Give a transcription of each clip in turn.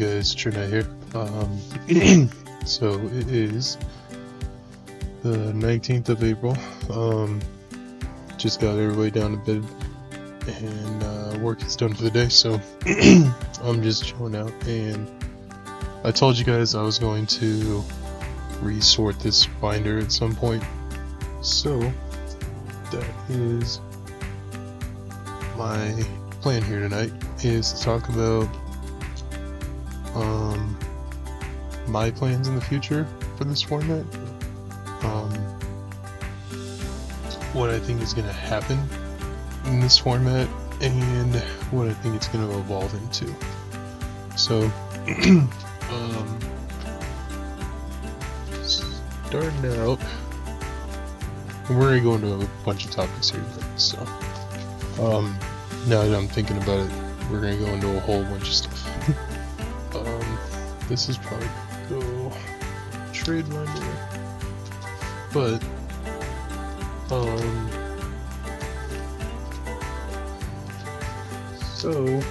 guys, TruKnight here. So it is the 19th of April. Just got everybody down to bed and work is done for the day, so I'm just chilling out. And I told you guys I was going to resort this binder at some point, so that is my plan here tonight, is to talk about my plans in the future for this format, what I think is going to happen in this format, and what I think it's going to evolve into. So starting out, we're going to go into a bunch of topics here, so now that I'm thinking about it, we're going to go into a whole bunch of stuff. This is probably go trade binder, but so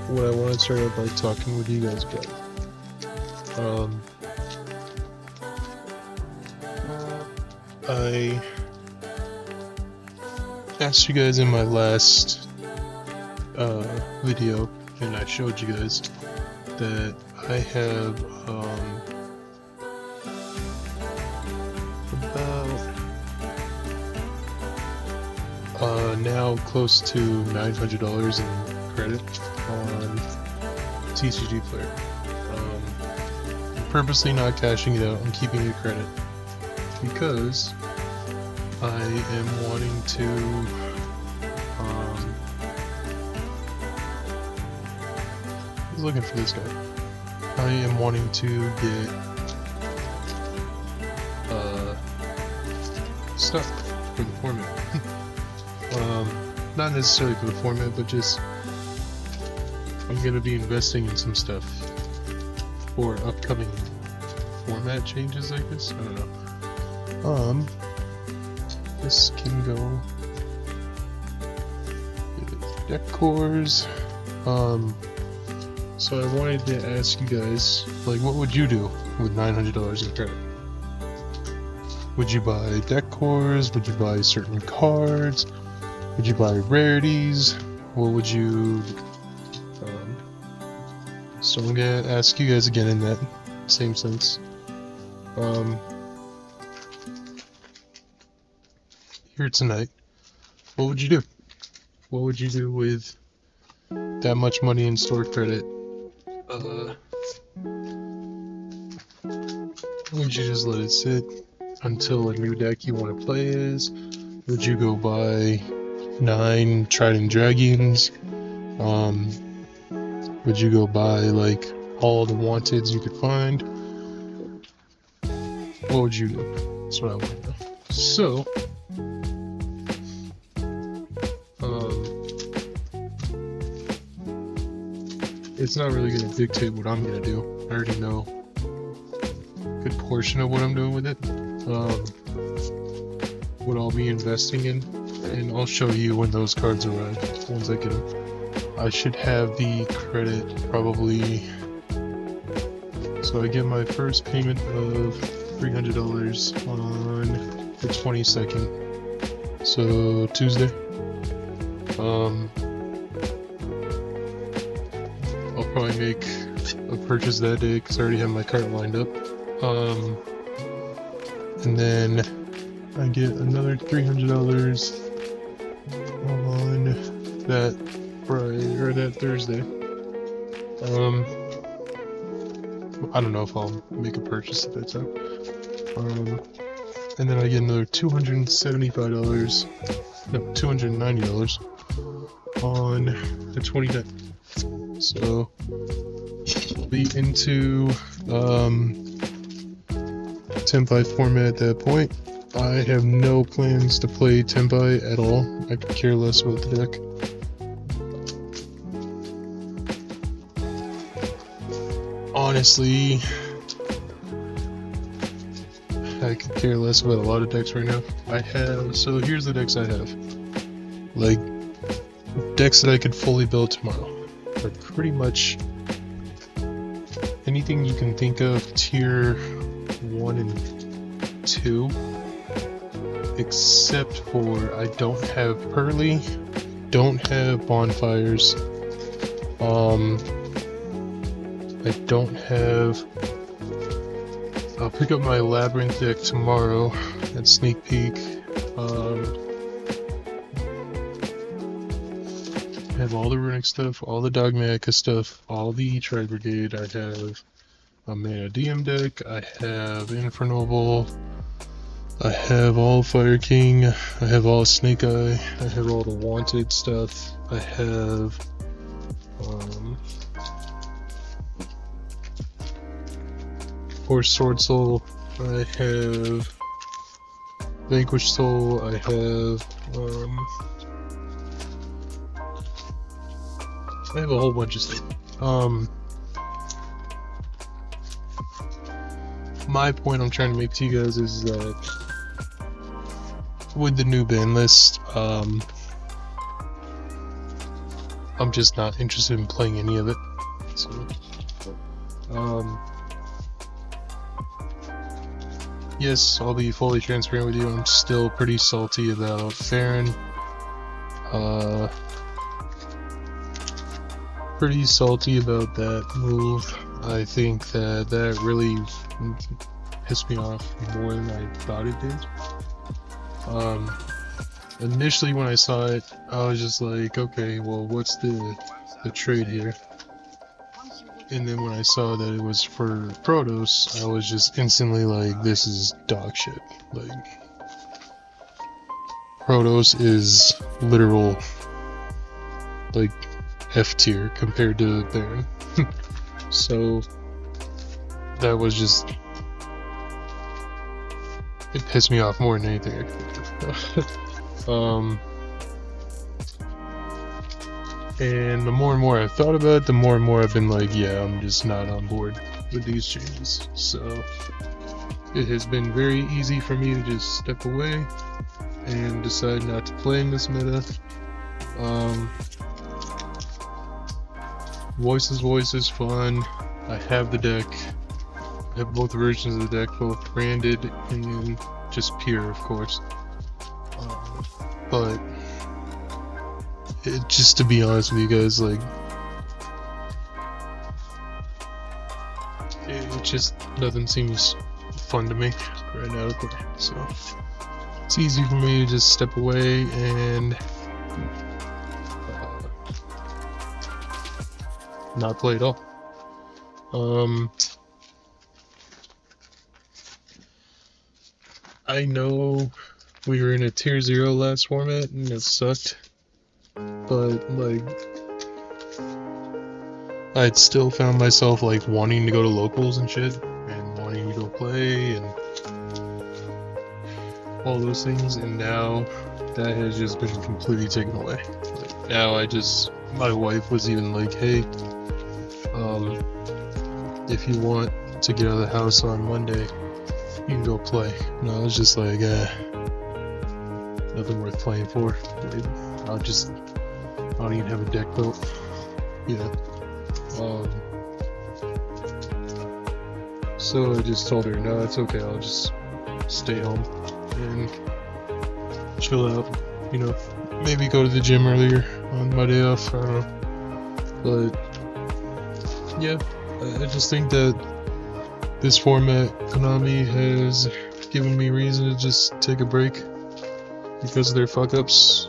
what I want to start out by talking with you guys about, I asked you guys in my last video, and I showed you guys that I have about now close to $900 in credit on TCG Player. I'm purposely not cashing it out. I'm keeping the credit because I am wanting to I was looking for this guy. I am wanting to get stuff for the format. Not necessarily for the format, but just I'm gonna be investing in some stuff for upcoming format changes, I guess. I don't know. This can go deck cores. So I wanted to ask you guys, like, what would you do with $900 in credit? Would you buy deck cores? Would you buy certain cards? Would you buy rarities? What would you so I'm gonna ask you guys again in that same sense. Here tonight, what would you do? What would you do with that much money in store credit? Would you just let it sit until a new deck you want to play is? Would you go buy 9 Trident Dragons? Would you go buy like all the wanteds you could find? What would you do? That's what I want to know. So it's not really going to dictate what I'm going to do. I already know a good portion of what I'm doing with it, what I'll be investing in, and I'll show you when those cards arrive, once I get them. I should have the credit probably, so I get my first payment of $300 on the 22nd, so Tuesday. I'll probably make a purchase that day because I already have my cart lined up. And then I get another $300 on that Friday or that Thursday. I don't know if I'll make a purchase at that time. And then I get another $290 on the 29th. So I'll be into 10x format at that point. I have no plans to play 10x at all. I could care less about the deck. Honestly, I could care less about a lot of decks right now. So here's the decks I have. Like, decks that I could fully build tomorrow are pretty much anything you can think of tier 1 and 2, except for I don't have Pearly, don't have Bonfires, I don't have... I'll pick up my Labyrinth deck tomorrow at Sneak Peek. I have all the Runic stuff, all the Dogmatica stuff, all the Tri-Brigade. I have a Mana DM deck, I have Infernoble, I have all Fire King, I have all Snake Eye, I have all the Wanted stuff, I have of course Sword Soul, I have Vanquished Soul, I have a whole bunch of stuff. My point I'm trying to make to you guys is that with the new ban list, I'm just not interested in playing any of it. So, yes, I'll be fully transparent with you. I'm still pretty salty about Farron. Pretty salty about that move. I think that really pissed me off more than I thought it did. Initially when I saw it, I was just like, okay, well, what's the trade here? And then when I saw that it was for Protoss, I was just instantly like, this is dog shit. Like, Protoss is literal, like, F tier compared to Baron. So that was just, it pissed me off more than anything I could do. And the more and more I've thought about it, the more and more I've been like, yeah, I'm just not on board with these changes. So it has been very easy for me to just step away and decide not to play in this meta. Voice is fun. I have the deck. I have both versions of the deck, both branded and just pure, of course. But just to be honest with you guys, like, it just nothing seems fun to me right now to play. So it's easy for me to just step away and not play at all. I know we were in a tier 0 last format and it sucked, but like I'd still found myself like wanting to go to locals and shit and wanting to go play and all those things, and now that has just been completely taken away. Like, now my wife was even like, hey, if you want to get out of the house on Monday, you can go play. And I was just like, nothing worth playing for. Like, I don't even have a deck built. Yeah. So I just told her, no, it's okay, I'll just stay home and chill out. You know, maybe go to the gym earlier on my day off, I don't know. But yeah, I just think that this format, Konami, has given me reason to just take a break because of their fuck-ups.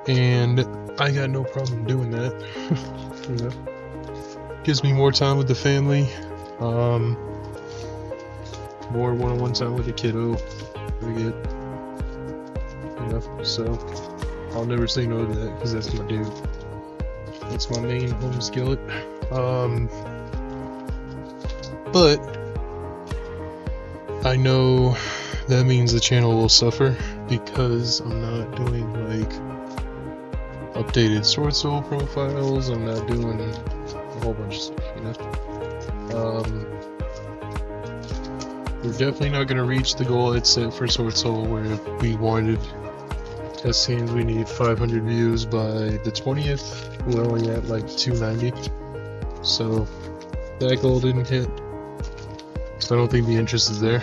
And I got no problem doing that. You know, gives me more time with the family, more one-on-one time with the kiddo. I get, you know, so I'll never say no to that because that's my dude. That's my main home skillet. But I know that means the channel will suffer because I'm not doing like updated Sword Soul profiles. I'm not doing a whole bunch of stuff, you know. We're definitely not going to reach the goal I'd set for Sword Soul where we wanted test scenes, we need 500 views by the 20th. We're only at like 290. So that goal didn't hit. So I don't think the interest is there.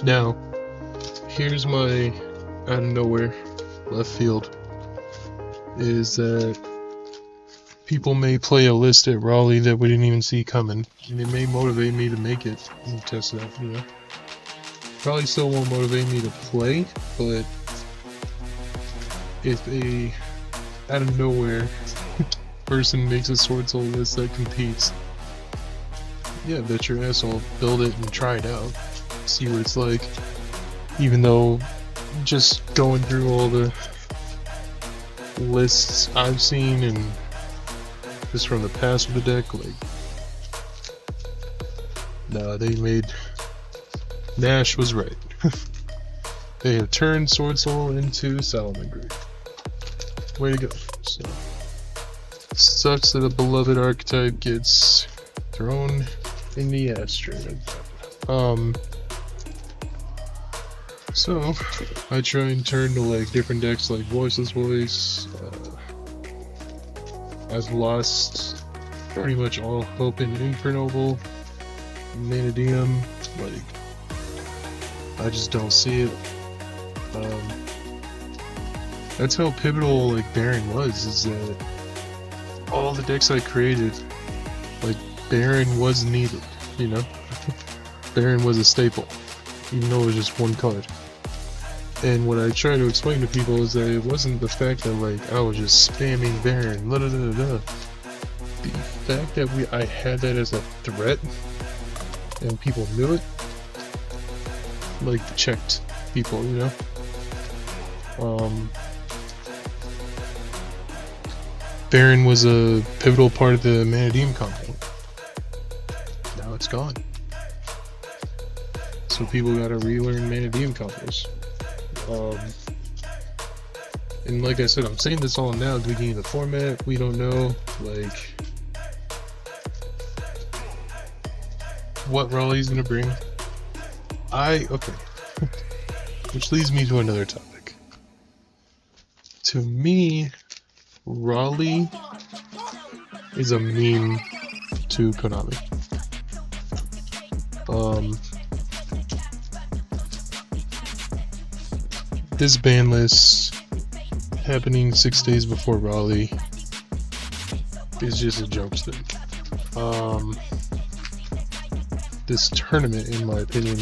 Now, here's my out of nowhere left field, is that people may play a list at Raleigh that we didn't even see coming, and it may motivate me to make it and test it out, you know. Probably still won't motivate me to play, but if a out of nowhere person makes a Sword Soul list that competes, yeah, bet your ass I'll build it and try it out, see what it's like. Even though just going through all the lists I've seen and just from the past with the deck, like, nah, they made, Nash was right. They have turned Sword Soul into Salamander. Way to go. So, sucks that a beloved archetype gets thrown in the ashtray. So I try and turn to like different decks like Voiceless Voice. I've lost pretty much all hope in Infernoble, Manadium. Like, I just don't see it. That's how pivotal like Baron was, is that all the decks I created, like, Baron was needed, you know? Baron was a staple, even though it was just one card. And what I try to explain to people is that it wasn't the fact that like I was just spamming Baron, da da da da. The fact that I had that as a threat and people knew it, like, checked people, you know. Baron was a pivotal part of the Manadium combo. Now it's gone. So people gotta relearn Manadium combos. And like I said, I'm saying this all now at the beginning of the format. We don't know, like, what Raleigh's gonna bring. Okay. Which leads me to another topic. To me, Raleigh is a meme to Konami. This ban list happening 6 days before Raleigh is just a joke to them. This tournament, in my opinion,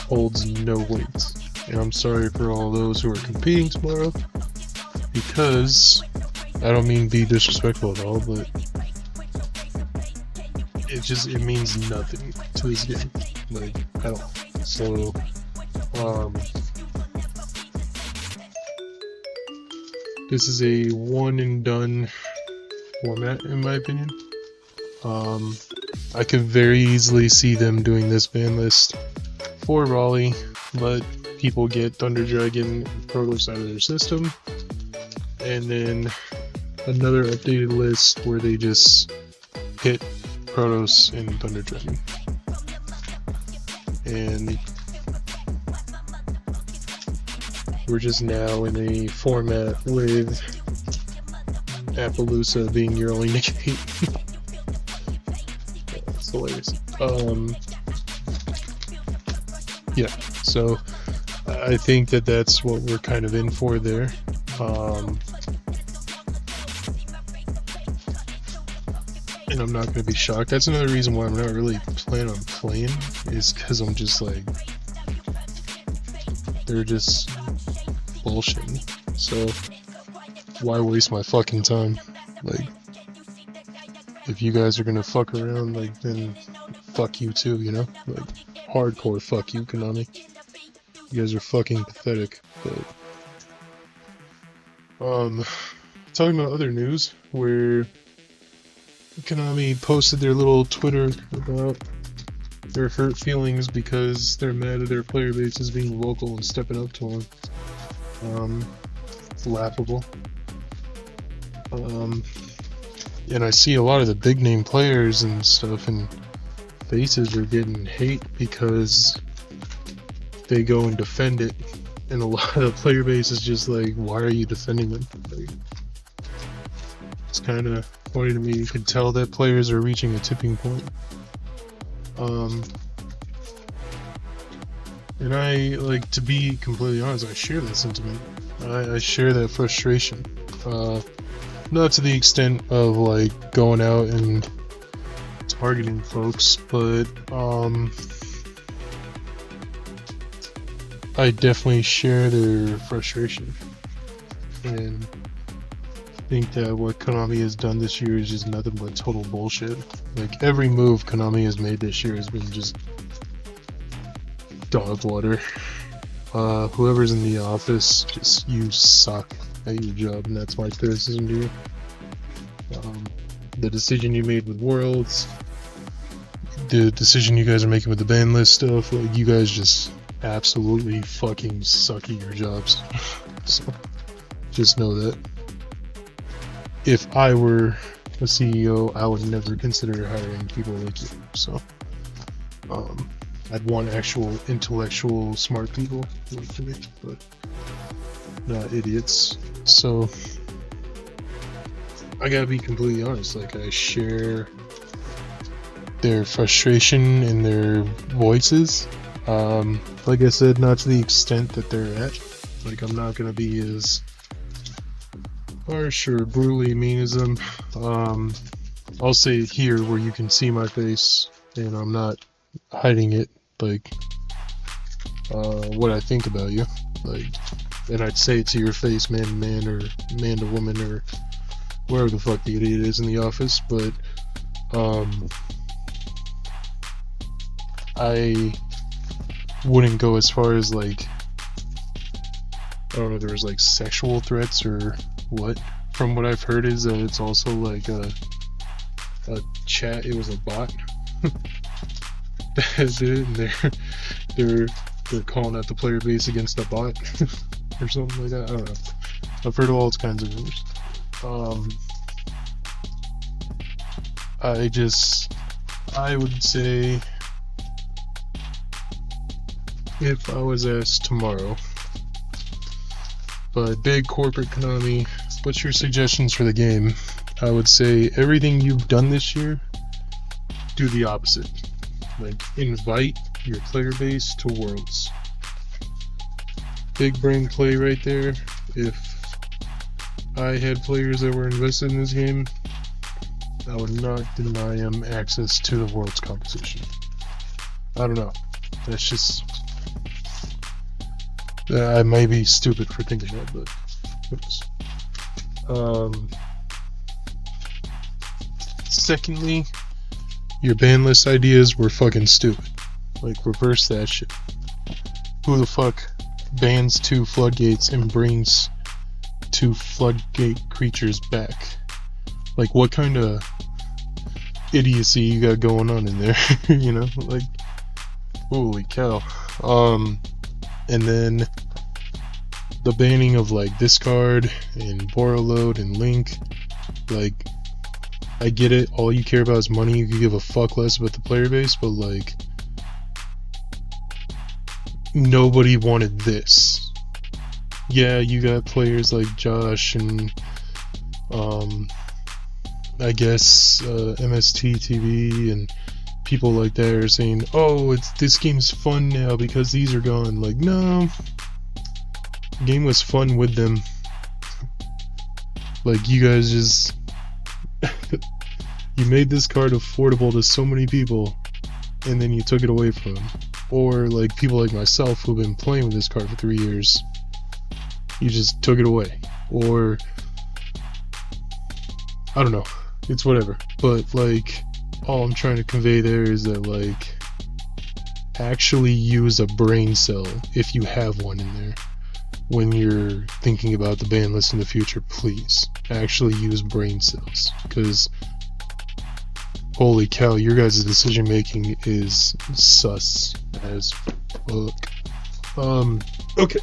holds no weight. And I'm sorry for all those who are competing tomorrow, because I don't mean be disrespectful at all, but it means nothing to this game, like, at all. So, this is a one and done format, in my opinion. I could very easily see them doing this ban list for Raleigh, let people get Thunder Dragon and Protoss out of their system, and then another updated list where they just hit Protoss and Thunder Dragon. And we're just now in a format with Appaloosa being your only negate. It's hilarious. Yeah, so I think that that's what we're kind of in for there. And I'm not going to be shocked. That's another reason why I'm not really planning on playing, is because I'm just like, they're just bullshitting. So why waste my fucking time? Like, if you guys are gonna fuck around, like, then fuck you too, you know? Like, hardcore fuck you, Konami. You guys are fucking pathetic. But talking about other news, where Konami posted their little Twitter about their hurt feelings because they're mad at their player base is being vocal and stepping up to them. It's laughable. And I see a lot of the big name players and stuff, and faces are getting hate because they go and defend it and a lot of the player base is just like, why are you defending them? Like, it's kind of funny to me. You can tell that players are reaching a tipping point. And I, like, to be completely honest, I share that sentiment. I share that frustration. Not to the extent of, like, going out and targeting folks, but, I definitely share their frustration. And think that what Konami has done this year is just nothing but total bullshit. Like, every move Konami has made this year has been just dog water. Whoever's in the office, just, you suck at your job, and that's my criticism to you. The decision you made with Worlds, the decision you guys are making with the ban list stuff, like, you guys just absolutely fucking suck at your jobs. So, just know that. If I were a CEO, I would never consider hiring people like you. So, I'd want actual intellectual, smart people like me, but not idiots. So, I gotta be completely honest. Like, I share their frustration in their voices. Like I said, not to the extent that they're at. Like, I'm not gonna be as harsh or brutally mean as them. I'll say it here where you can see my face, and I'm not hiding it. Like, what I think about you. Like, and I'd say it to your face, man to man, or man to woman, or wherever the fuck the idiot is in the office. But, I wouldn't go as far as, like, I don't know if there was, like, sexual threats or what. From what I've heard is that it's also like a chat. It was a bot that did it, and they're calling out the player base against the bot or something like that. I don't know. I've heard all kinds of rumors. I would say, if I was asked tomorrow by big corporate Konami, what's your suggestions for the game? I would say everything you've done this year, do the opposite. Like, invite your player base to Worlds. Big brain play right there. If I had players that were invested in this game, I would not deny them access to the Worlds competition. I don't know. That's just... I might be stupid for thinking that, but secondly, your ban list ideas were fucking stupid. Like, reverse that shit. Who the fuck bans 2 floodgates and brings 2 floodgate creatures back? Like, what kind of idiocy you got going on in there? You know, like, holy cow. And then the banning of, like, Discard and Borrowload and Link. Like, I get it, all you care about is money, you could give a fuck less about the player base, but, like, nobody wanted this. Yeah, you got players like Josh and I guess MST TV and people like that are saying, oh, this game's fun now because these are gone. Like, no, the game was fun with them. Like, you guys just you made this card affordable to so many people, and then you took it away from them. Or like people like myself who've been playing with this card for 3 years, you just took it away. Or I don't know, it's whatever. But, like, all I'm trying to convey there is that, like, actually use a brain cell if you have one in there when you're thinking about the ban list in the future. Please actually use brain cells, because holy cow, your guys' decision making is sus as fuck. Okay,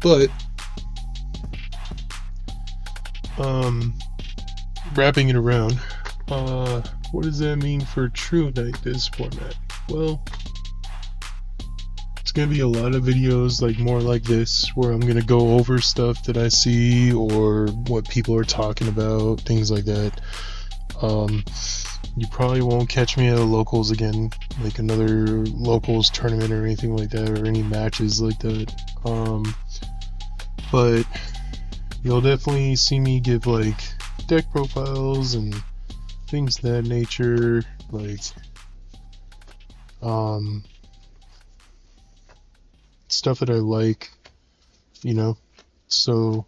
but wrapping it around, what does that mean for TruKnight this format? Well, it's gonna be a lot of videos like more like this, where I'm gonna go over stuff that I see or what people are talking about, things like that. You probably won't catch me at a locals again, like another locals tournament or anything like that, or any matches like that. But you'll definitely see me give like deck profiles and things of that nature, like stuff that I like, you know. So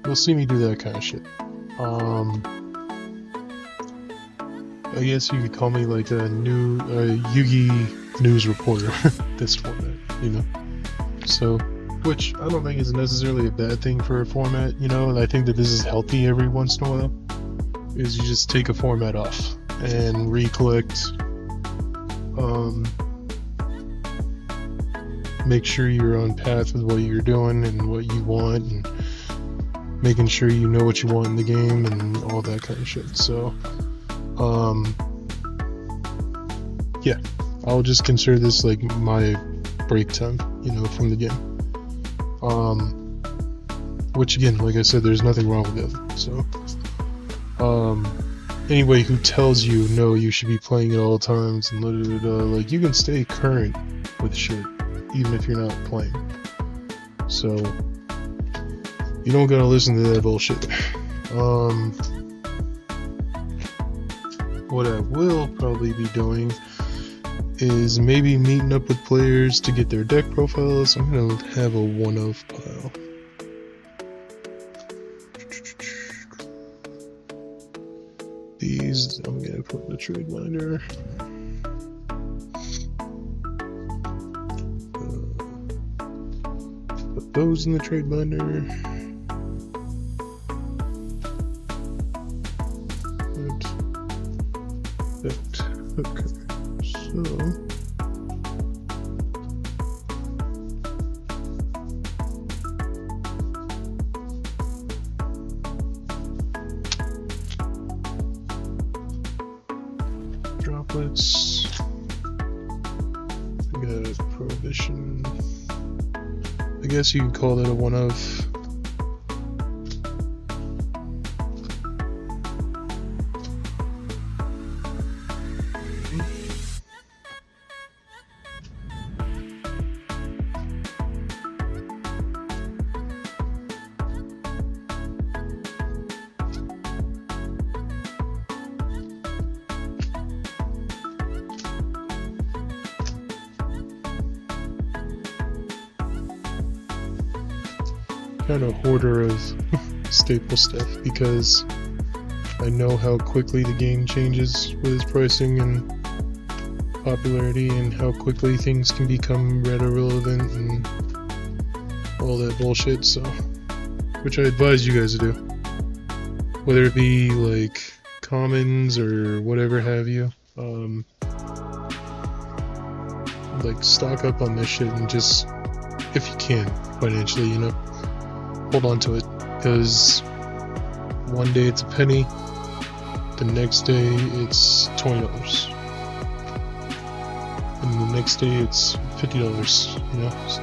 you'll see me do that kind of shit. I guess you could call me like a new Yugi news reporter. This format, you know. So, which I don't think is necessarily a bad thing for a format, you know. And I think that this is healthy every once in a while. Is you just take a format off and recollect. Make sure you're on path with what you're doing and what you want, and making sure you know what you want in the game and all that kind of shit. So. Yeah, I'll just consider this like my break time, you know, from the game. Which again, like I said, there's nothing wrong with that. So, anybody who tells you no, you should be playing at all times and like, you can stay current with shit even if you're not playing. So, you don't gotta listen to that bullshit. What I will probably be doing is maybe meeting up with players to get their deck profiles. I'm gonna have a one-of pile. These I'm gonna put in the trade binder. Put those in the trade binder. Okay, so droplets. I got prohibition. I guess you can call that a one-of. Kind of hoarder of staple stuff, because I know how quickly the game changes with its pricing and popularity, and how quickly things can become irrelevant and all that bullshit. So, which I advise you guys to do, whether it be like commons or whatever have you. Like, stock up on this shit, and just, if you can financially, you know, hold on to it, because one day it's a penny, the next day it's $20, and the next day it's $50, you know. So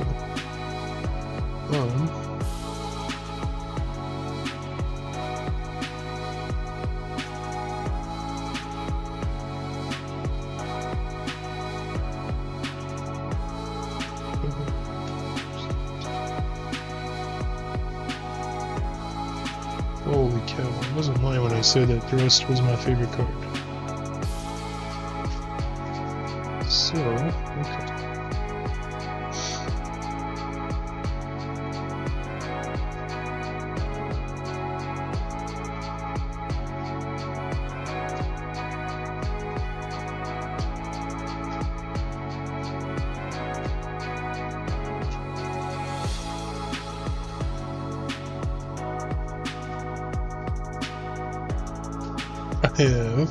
holy cow, I wasn't lying when I said that Thrust was my favorite card. So, okay. I have,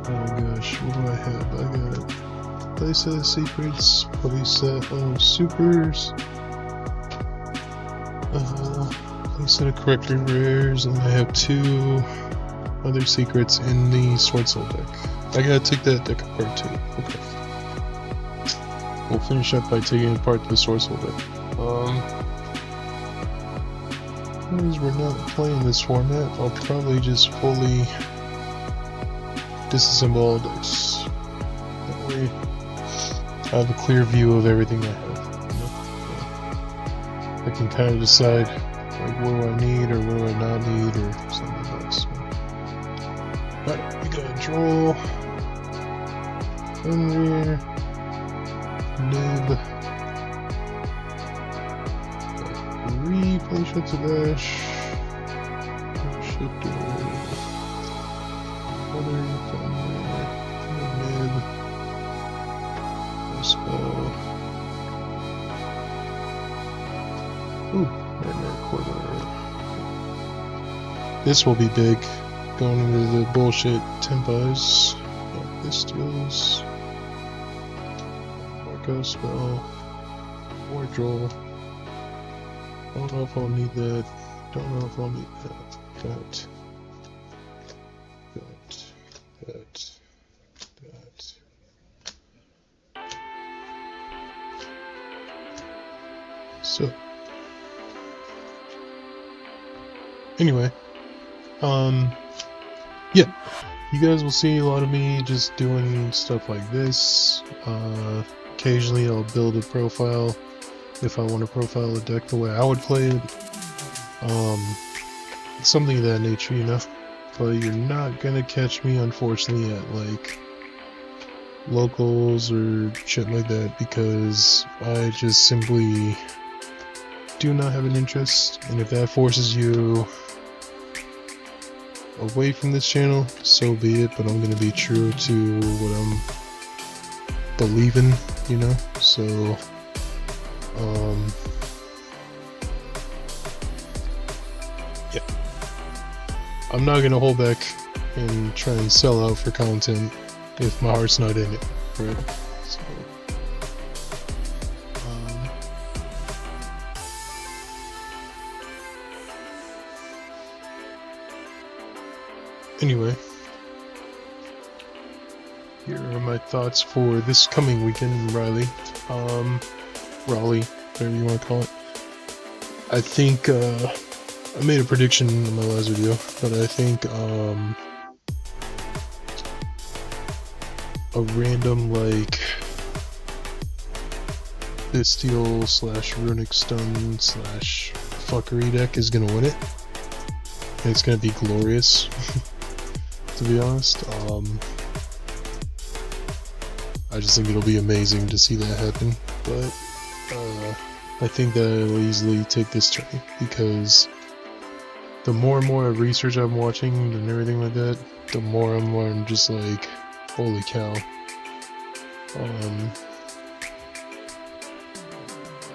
oh gosh, what do I have? I got playset of secrets, playset of supers, playset of corrector rares, and I have 2 other secrets in the Sword Soul deck. I gotta take that deck apart too. Okay. we'll finish up by taking apart the source a little bit. Because we're not playing this format, I'll probably just fully disassemble all decks. That way I have a clear view of everything I have. You know? I can kind of decide, like, what do I need or what do I not need or something else. Alright, we got a draw. Fenrir. Nib. Three play shots of Ash. Shifter. Other Fenrir. Nib. Spell. Ooh, Nightmare Quarter. This will be big. Going into the bullshit tempos. Pistols. Marco spell. Wardrobe. Don't know if I'll need that. Don't know if I'll need that. That. So. Anyway. Yeah. You guys will see a lot of me just doing stuff like this. Occasionally I'll build a profile if I want to profile a deck the way I would play it. Something of that nature, you know. But you're not gonna catch me, unfortunately, at like locals or shit like that, because I just simply do not have an interest. And if that forces you away from this channel, so be it, but I'm gonna be true to what I'm believing, you know. So yeah, I'm not gonna hold back and try and sell out for content if my heart's not in it, right? So anyway, here are my thoughts for this coming weekend in Raleigh, whatever you want to call it. I think, I made a prediction in my last video, but I think, a random, like, Bestial / Runic Stun / fuckery deck is gonna win it. And it's gonna be glorious. To be honest, I just think it'll be amazing to see that happen, but I think that it'll easily take this turn, because the more and more research I'm watching and everything like that, the more I'm just like, holy cow.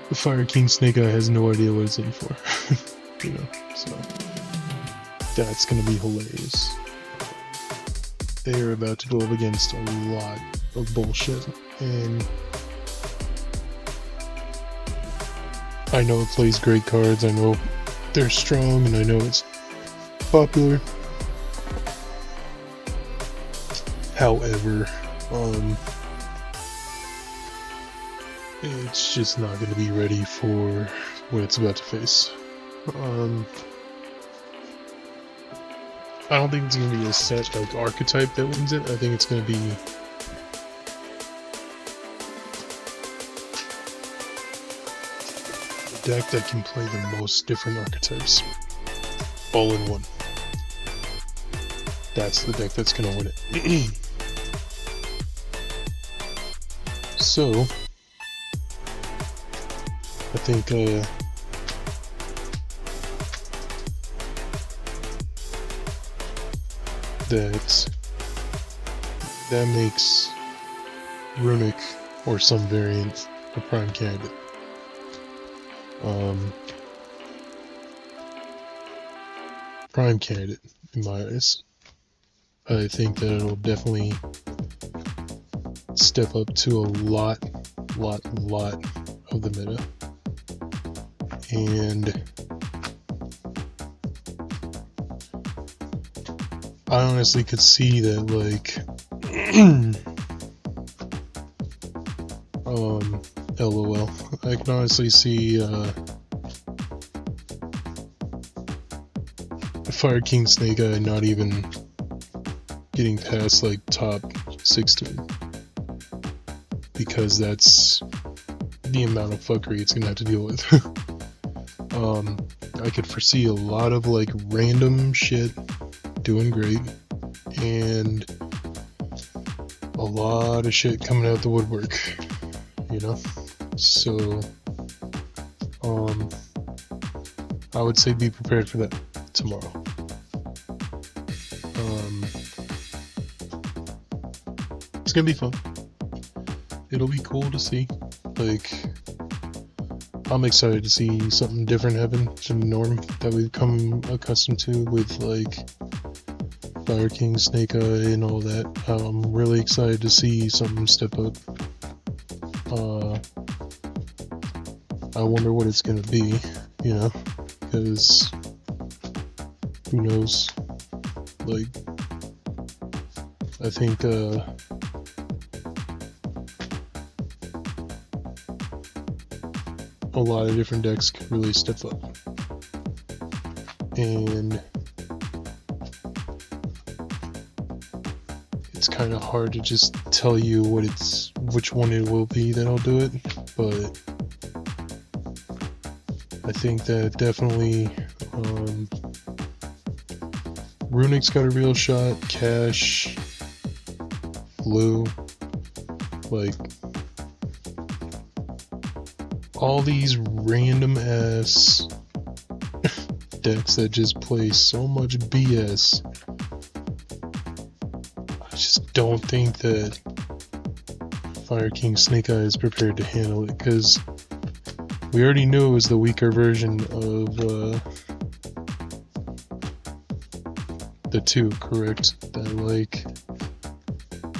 The Fire King Snake Eye has no idea what it's in for, you know, so that's gonna be hilarious. They are about to go up against a lot of bullshit, and I know it plays great cards, I know they're strong, and I know it's popular. However, it's just not going to be ready for what it's about to face. I don't think it's going to be a set like archetype that wins it. I think it's going to be a deck that can play the most different archetypes all in one. That's the deck that's going to win it. So, I think that makes Runic or some variant a prime candidate. Prime candidate in my eyes. I think that it'll definitely step up to a lot of the meta, and I honestly could see that, like, LOL. I can honestly see Fire King Snake Eye not even getting past like top 16, because that's the amount of fuckery it's gonna have to deal with. I could foresee a lot of like random shit doing great, and a lot of shit coming out the woodwork, you know? So, I would say be prepared for that tomorrow. It's gonna be fun. It'll be cool to see. Like, I'm excited to see something different happen than the norm that we've come accustomed to with like Fire King, Snake Eye, and all that. I'm really excited to see something step up. I wonder what it's gonna be, you know, because who knows? Like, I think a lot of different decks could really step up, and it's kind of hard to just tell you which one it will be that'll do it, but I think that definitely Runic's got a real shot, Cash, Blue, like all these random ass decks that just play so much BS. I just don't think that Fire King Snake Eye is prepared to handle it, because we already knew it was the weaker version of the two, correct? That like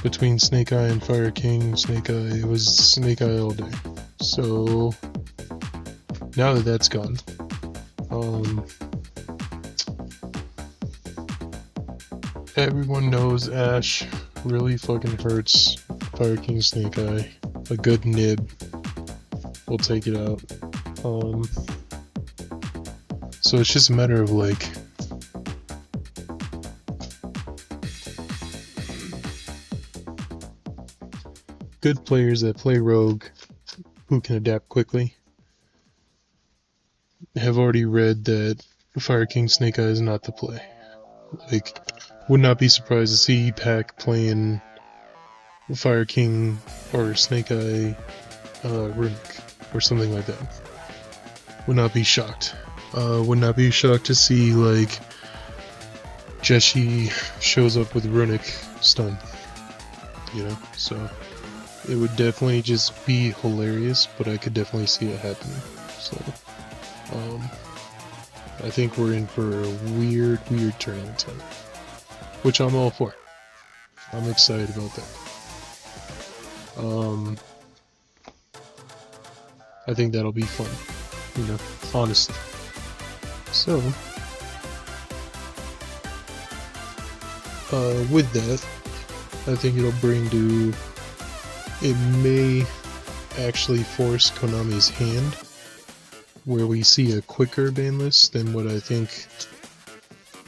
between Snake Eye and Fire King Snake Eye, it was Snake Eye all day. So now that that's gone, everyone knows Ash really fucking hurts Fire King Snake Eye. A good nib will take it out. So it's just a matter of like good players that play Rogue who can adapt quickly have already read that Fire King Snake Eye is not the play. Like, would not be surprised to see Pack playing Fire King or Snake Eye Runic or something like that. Would not be shocked. Would not be shocked to see like Jessie shows up with Runic stun. You know, so it would definitely just be hilarious, but I could definitely see it happening. So I think we're in for a weird tournament time, which I'm all for. I'm excited about that. I think that'll be fun, you know, honestly. So, with that, I think it'll bring to, it may actually force Konami's hand, where we see a quicker ban list than what I think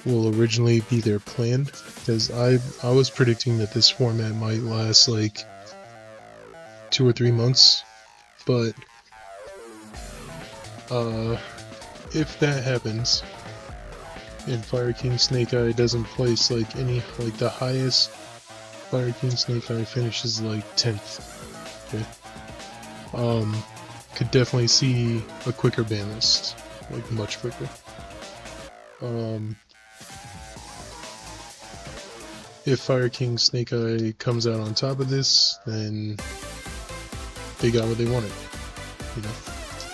will originally be their plan, because I was predicting that this format might last like 2 or 3 months, but if that happens and Fire King Snake Eye doesn't place like any, like the highest Fire King Snake Eye finishes like 10th, okay, could definitely see a quicker ban list, like much quicker. If Fire King Snake Eye comes out on top of this, then they got what they wanted, you know.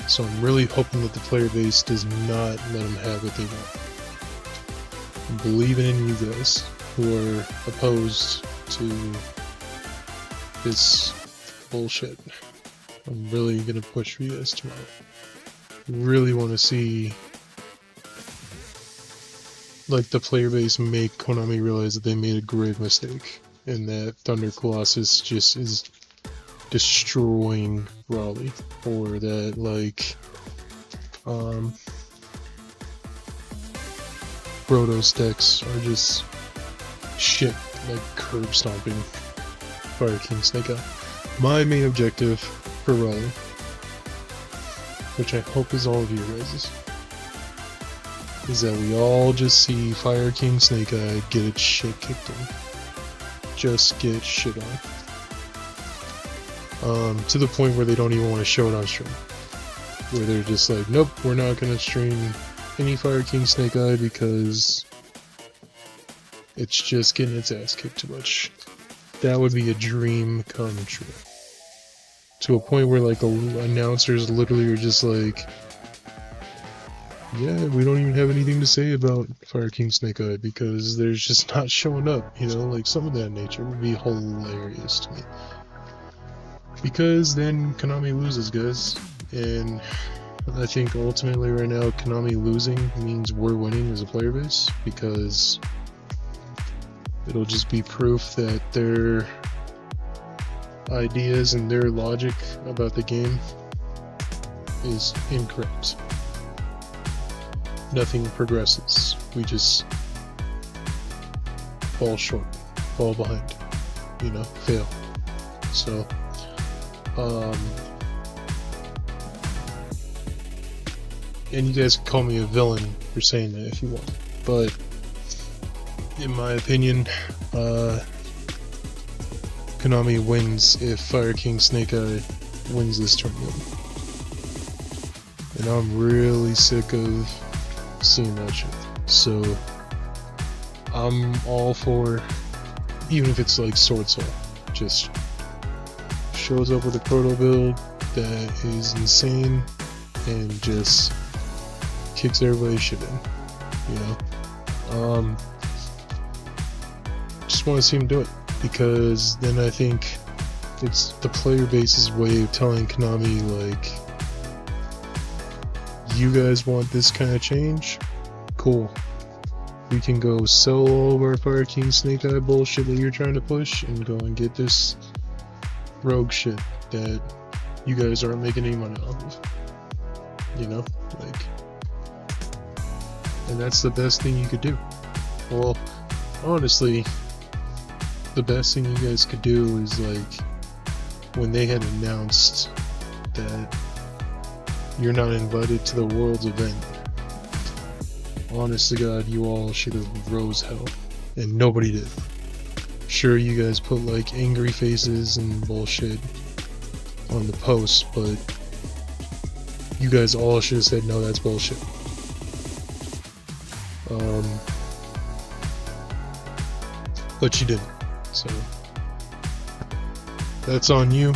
So I'm really hoping that the player base does not let them have what they want. I'm believing in you guys who are opposed to this bullshit. I'm really gonna push for you guys tomorrow. Really want to see like the player base make Konami realize that they made a grave mistake, and that Thunder Colossus just is destroying Raleigh, or that like Protoss decks are just shit, like curb stomping Fire King Snake Eye. My main objective for Raleigh, which I hope is all of you guys', is that we all just see Fire King Snake Eye get its shit kicked in. Just get shit on. To the point where they don't even want to show it on stream. Where they're just like, nope, we're not going to stream any Fire King Snake Eye because it's just getting its ass kicked too much. That would be a dream come true. To a point where like announcers literally are just like, yeah, we don't even have anything to say about Fire King Snake Eye because there's just not showing up, you know, like some of that nature would be hilarious to me. Because then Konami loses, guys, and I think ultimately right now Konami losing means we're winning as a player base, because it'll just be proof that their ideas and their logic about the game is incorrect. Nothing progresses. We just fall short, fall behind, you know, fail. So, and you guys can call me a villain for saying that if you want, but in my opinion, Konami wins if Fire King Snake Eye wins this tournament. And I'm really sick of seeing that shit. So I'm all for, even if it's like Sword Soul, just shows up with a proto build that is insane and just kicks everybody's shit in, you know. Just want to see him do it, because then I think it's the player base's way of telling Konami, like, you guys want this kind of change? Cool. We can go sell all of our Fire King Snake Eye bullshit that you're trying to push and go and get this rogue shit that you guys aren't making any money off of. You know? Like, and that's the best thing you could do. Well, honestly, the best thing you guys could do is, like, when they had announced that you're not invited to the Worlds event, honest to God, you all should have rose hell, and nobody did. Sure, you guys put like angry faces and bullshit on the post, but you guys all should have said, no, that's bullshit. But you didn't, so that's on you.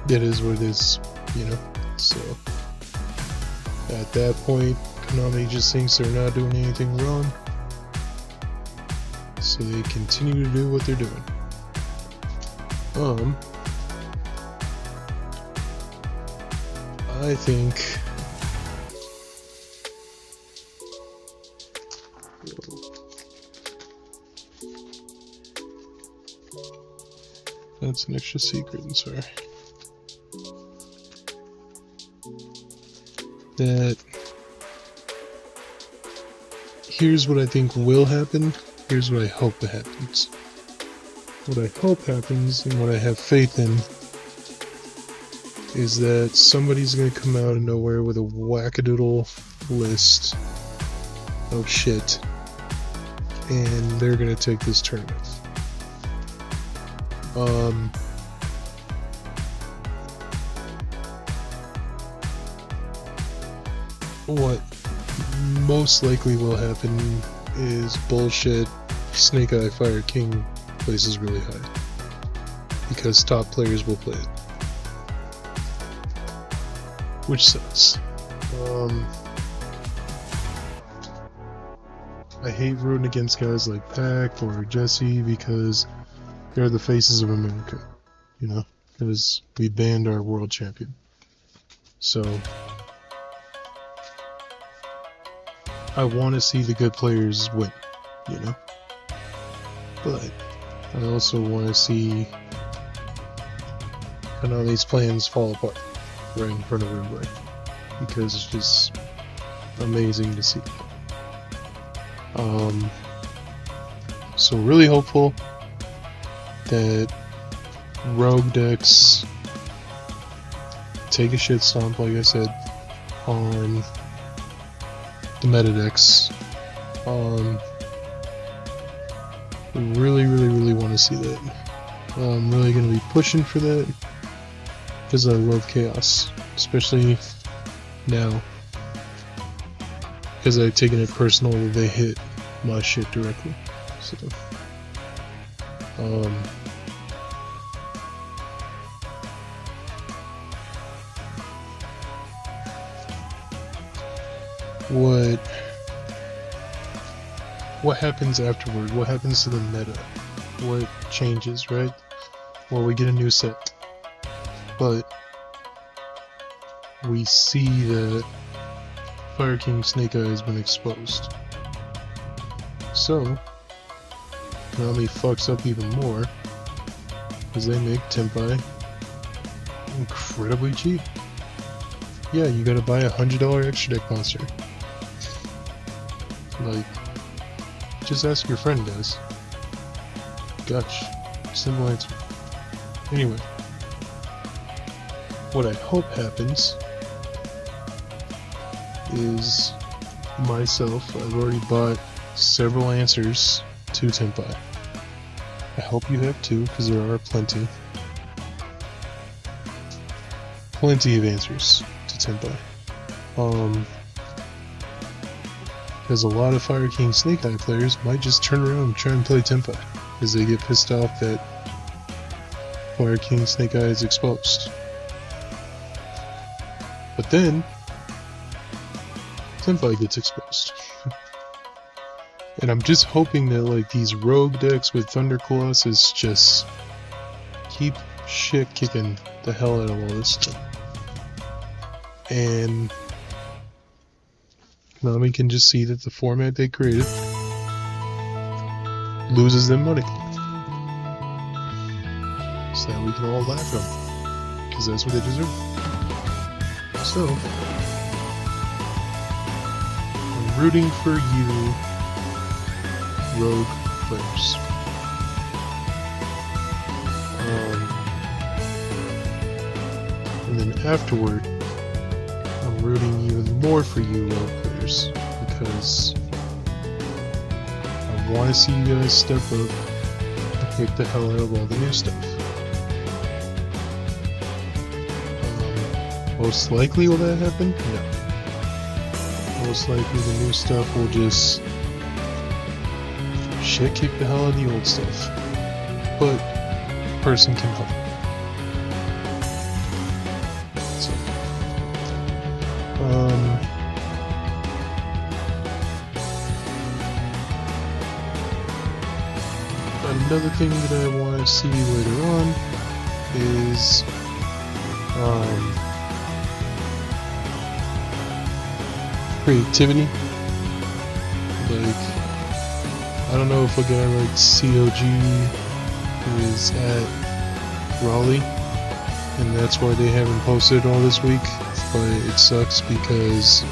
It is what it is, you know. So at that point, Konami just thinks they're not doing anything wrong, so they continue to do what they're doing. I think that's an extra secret, I'm sorry. That here's what I think will happen, here's what I hope that happens. What I hope happens, and what I have faith in, is that somebody's gonna come out of nowhere with a wackadoodle list of shit, and they're gonna take this tournament. What most likely will happen is bullshit Snake Eye Fire King places really high, because top players will play it, which sucks. I hate rooting against guys like Pac or Jesse because they're the faces of America, you know, because we banned our world champion. So I want to see the good players win, you know, but I also want to see kind of these plans fall apart right in front of everybody, because it's just amazing to see. So really hopeful that rogue decks take a shit stomp, like I said, on the meta decks. Really want to see that. I'm really going to be pushing for that because I love chaos, especially now, because I've taken it personal that they hit my shit directly. So what happens afterward? What happens to the meta? What changes, right? Well, we get a new set, but we see that Fire King Snake Eye has been exposed. So Konami fucks up even more because they make Tenpai incredibly cheap. Yeah, you gotta buy $100 extra deck monster. Like, just ask your friend, guys. Gosh, simple answer. Anyway, what I hope happens is myself, I've already bought several answers to Tenpai. I hope you have too, because there are plenty of answers to Tenpai. Because a lot of Fire King Snake Eye players might just turn around and try and play Tenpai, because they get pissed off that Fire King Snake Eye is exposed. But then Tenpai gets exposed. And I'm just hoping that like these rogue decks with Thunder Colossus just keep shit kicking the hell out of all this stuff. And Konami can just see that the format they created loses them money. So that we can all laugh at them, because that's what they deserve. So, I'm rooting for you, rogue players. And then afterward, I'm rooting even more for you, rogue players, because I want to see you guys step up and kick the hell out of all the new stuff. Most likely will that happen? No. Most likely the new stuff will just shit kick the hell out of the old stuff. But a person can help. So, another thing that I want to see later on is creativity. Like, I don't know if a guy like COG is at Raleigh and that's why they haven't posted all this week, but it sucks because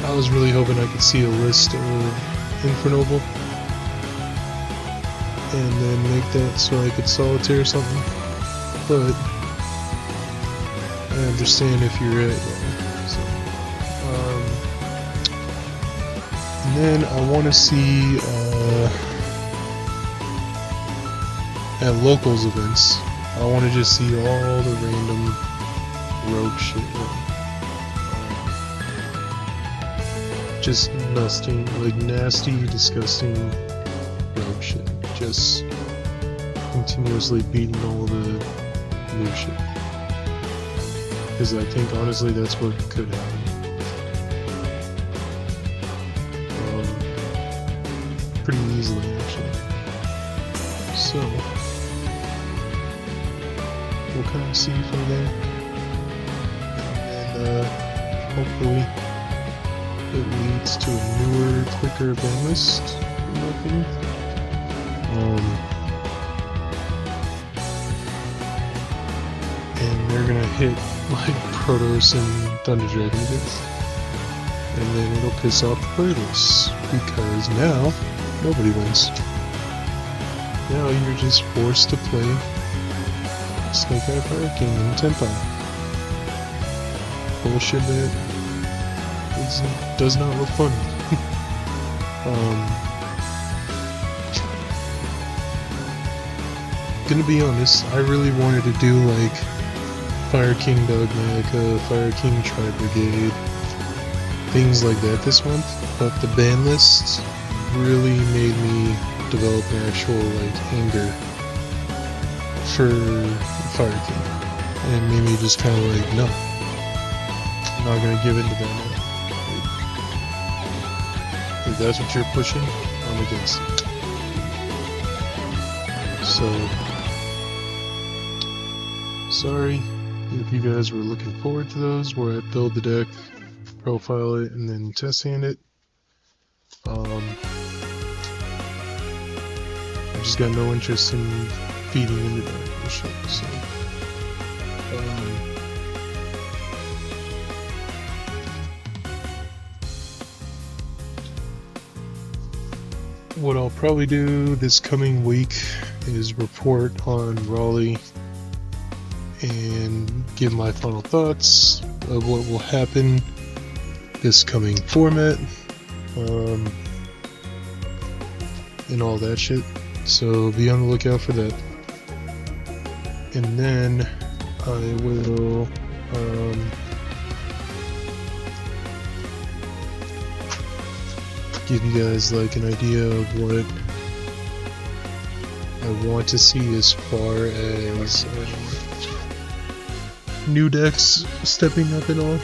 I was really hoping I could see a list of Infernoble and then make that so I could solitaire something, but I understand if you're at and then I want to see at locals events, I want to just see all the random rogue shit. Just nasty, disgusting rogue shit. Just continuously beating all the new shit. Because I think honestly that's what could happen. Pretty easily, actually. So, we'll kind of see from there, and hopefully it leads to a newer, quicker ban list, in my opinion. And they're gonna hit like Protoss and Thunder Dragon against. And then it'll piss off the playlists, because now nobody wins. Now you're just forced to play Snake Eye Fire King and Tempo. Bullshit that does not look fun. Gonna be honest, I really wanted to do like Fire King Dogmatica, Fire King Tri-Brigade, things like that this month, but the ban list really made me develop an actual like anger for Fire King, and made me just kind of like, no, I'm not gonna give in to that now. If that's what you're pushing, I'm against it. So, sorry if you guys were looking forward to those, where I build the deck, profile it, and then test hand it. I just got no interest in feeding into that bullshit, so what I'll probably do this coming week is report on Raleigh and give my final thoughts of what will happen this coming format, and all that shit. So be on the lookout for that. And then I will give you guys like an idea of what I want to see as far as new decks stepping up and all.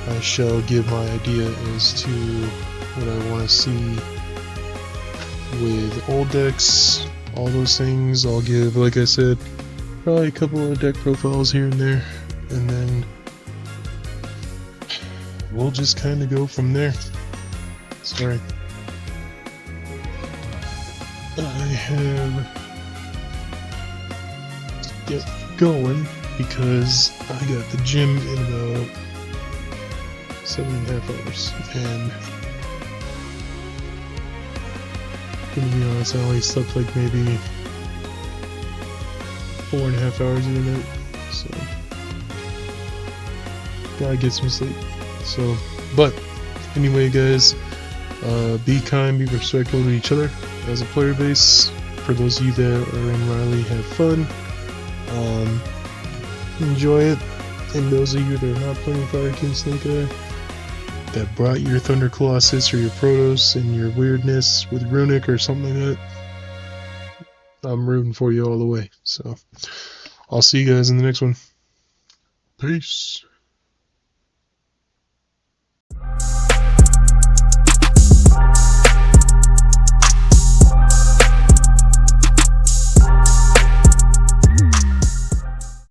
I shall give my idea as to what I want to see with old decks, all those things. I'll give, like I said, probably a couple of deck profiles here and there, and then we'll just kind of go from there. Sorry. I have to get going because I got the gym in about 7.5 hours, and gonna be honest, I only slept like maybe 4.5 hours in a night, so gotta get some sleep. So, but anyway, guys, be kind, be respectful to each other as a player base. For those of you that are in Raleigh, have fun, enjoy it. And those of you that are not playing Fire King Snake Eye, that brought your Thunder Colossus or your Protoss and your weirdness with Runic or something like that, I'm rooting for you all the way. So, I'll see you guys in the next one. Peace.